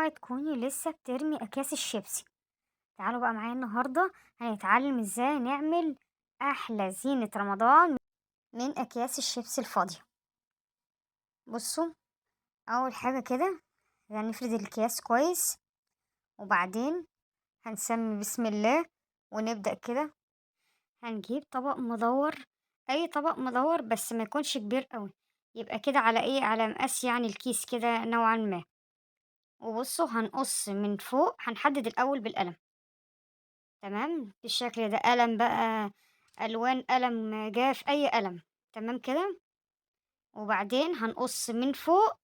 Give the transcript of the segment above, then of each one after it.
اوعي تكوني لسه بترمي اكياس الشيبسي. تعالوا بقى معايا النهارده هنتعلم ازاي نعمل احلى زينة رمضان من اكياس الشيبسي الفاضية. بصوا، اول حاجة كده هنفرد الأكياس كويس، وبعدين هنسمي بسم الله ونبدأ كده. هنجيب طبق مدور، اي طبق مدور بس ما يكونش كبير قوي، يبقى كده على ايه، على مقاس يعني الكيس كده نوعا ما. وبصوا هنقص من فوق، هنحدد الاول بالقلم. تمام بالشكل ده، قلم بقى، الوان قلم جاف اي قلم. تمام كده. وبعدين هنقص من فوق،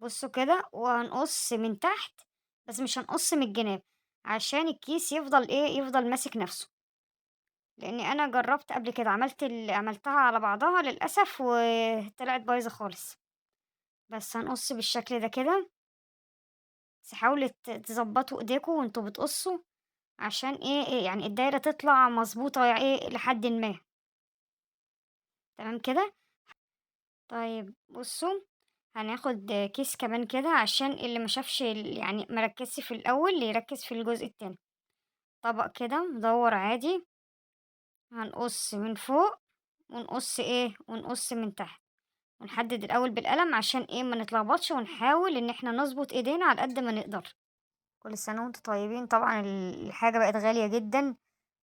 بصوا كده، وهنقص من تحت، بس مش هنقص من الجناب عشان الكيس يفضل ايه، يفضل ماسك نفسه. لاني انا جربت قبل كده، عملتها على بعضها للاسف وطلعت بايظه خالص. بس هنقص بالشكل ده كده. بس حاولوا تظبطوا ايديكم وانتوا بتقصوا، عشان إيه يعني الدايره تطلع مظبوطه ايه لحد ما. تمام كده. طيب بصوا، هناخد كيس كمان كده عشان اللي ما شافش يعني مركزش في الاول يركز في الجزء التاني. طبق كده مدور عادي، هنقص من فوق ونقص من تحت، ونحدد الاول بالقلم عشان ايه ما نتلخبطش، ونحاول ان احنا نظبط ايدينا على قد ما نقدر. كل سنة وانتم طيبين. طبعا الحاجة بقت غالية جدا،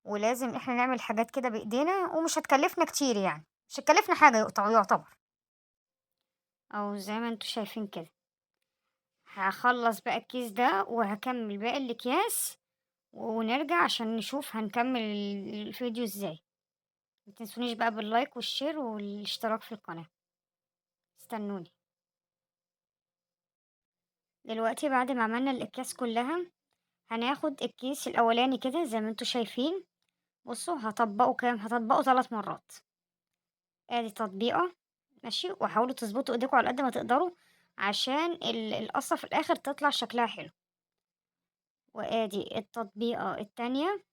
ولازم احنا نعمل حاجات كده بايدينا، ومش هتكلفنا كتير، يعني مش هتكلفنا حاجة يعتبر. او زي ما انتوا شايفين كده. هخلص بقى الكيس ده وهكمل باقي الاكياس، ونرجع عشان نشوف هنكمل الفيديو ازاي. متنسونيش بقى باللايك والشير والاشتراك في القناة. استنوني. دلوقتي بعد ما عملنا الاكياس كلها، هناخد الكيس الاولاني كده زي ما انتوا شايفين. بصوا هطبقه كام، هطبقه 3 مرات. ادي تطبيقة. ماشي، وحاولوا تظبطوا ايديكم على قد ما تقدروا عشان القصة في الاخر تطلع شكلها حلو. وادي التطبيقة التانية.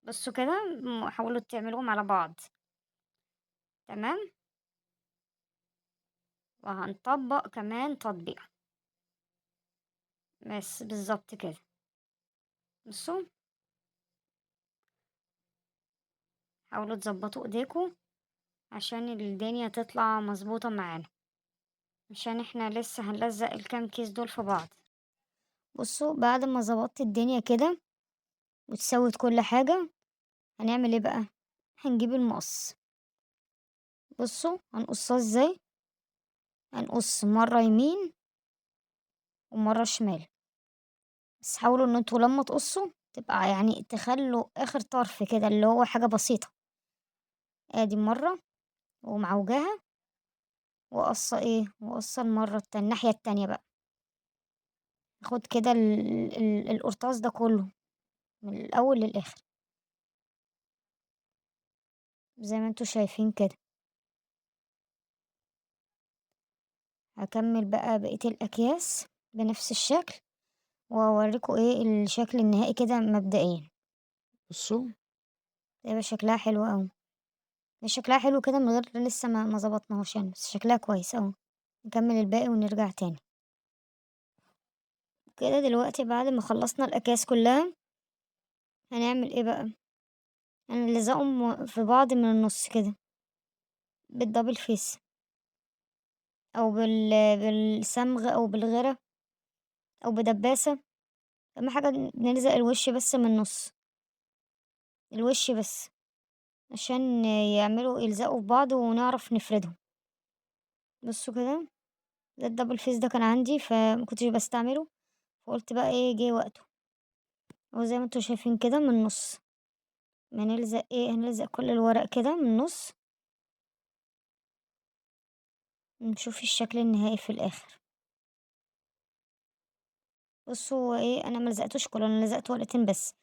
بصوا كده، حاولوا تعملوهم على بعض. تمام. وهنطبق كمان تطبيقة، بس بالظبط كده. بصوا، حاولوا تظبطوا ايديكم عشان الدنيا تطلع مظبوطة معانا، عشان احنا لسه هنلزق الكام كيس دول في بعض. بصوا، بعد ما ظبطت الدنيا كده وتسوت كل حاجة، هنعمل ايه بقى؟ هنجيب المقص. بصوا هنقصها ازاي. هنقص مرة يمين ومرة شمال، بس حاولوا ان انتوا لما تقصوا تبقى يعني تخلوا اخر طرف كده اللي هو حاجة بسيطة. ادي مرة ومعوجاها، وقصة وقصة المرة التانية الناحية التانية بقى. خد كده القرطاس ده كله من الاول للاخر زي ما انتوا شايفين كده. هكمل بقى بقية الاكياس بنفس الشكل، واوريكم الشكل النهائي كده مبدئيا. بصوا، يبقى شكلها حلو اوي. شكلها حلو كده من غير لسه ما ظبطناهوش يعني، بس شكلها كويس اوي. نكمل الباقي ونرجع تاني. كده دلوقتي بعد ما خلصنا الاكياس كلها، هنعمل ايه بقى؟ هنلزقهم في بعض من النص كده بالدبل فيس، او بالصمغ او بالغيرة او بدباسة. اهم حاجة نلزق الوش بس من النص، الوش بس، عشان يلزقوا في بعض ونعرف نفردهم. بصوا كده، ده الدبل فيس ده كان عندي فمكنتش بستعمله، فقلت بقى جه وقته. وزي ما انتوا شايفين كده من النص، هنلزق كل الورق كده من النص، نشوف الشكل النهائي في الاخر. بصوا هو انا ملزقتوش كله، انا لزقت ورقتين بس.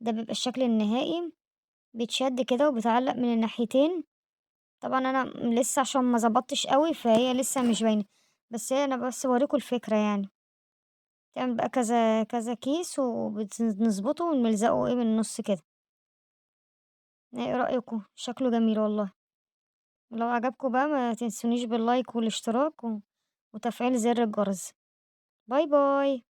ده بيبقى الشكل النهائي، بيتشد كده وبيتعلق من الناحيتين. طبعا انا لسه عشان ما ظبطتش قوي فهي لسه مش باينه، بس انا بس بوريكم الفكره يعني. تعمل بقى كذا كذا كيس وبنظبطه ونلزقه من النص كده. ايه رأيكم؟ شكله جميل والله. ولو عجبكم بقى ما تنسونيش باللايك والاشتراك وتفعيل زر الجرس. باي باي.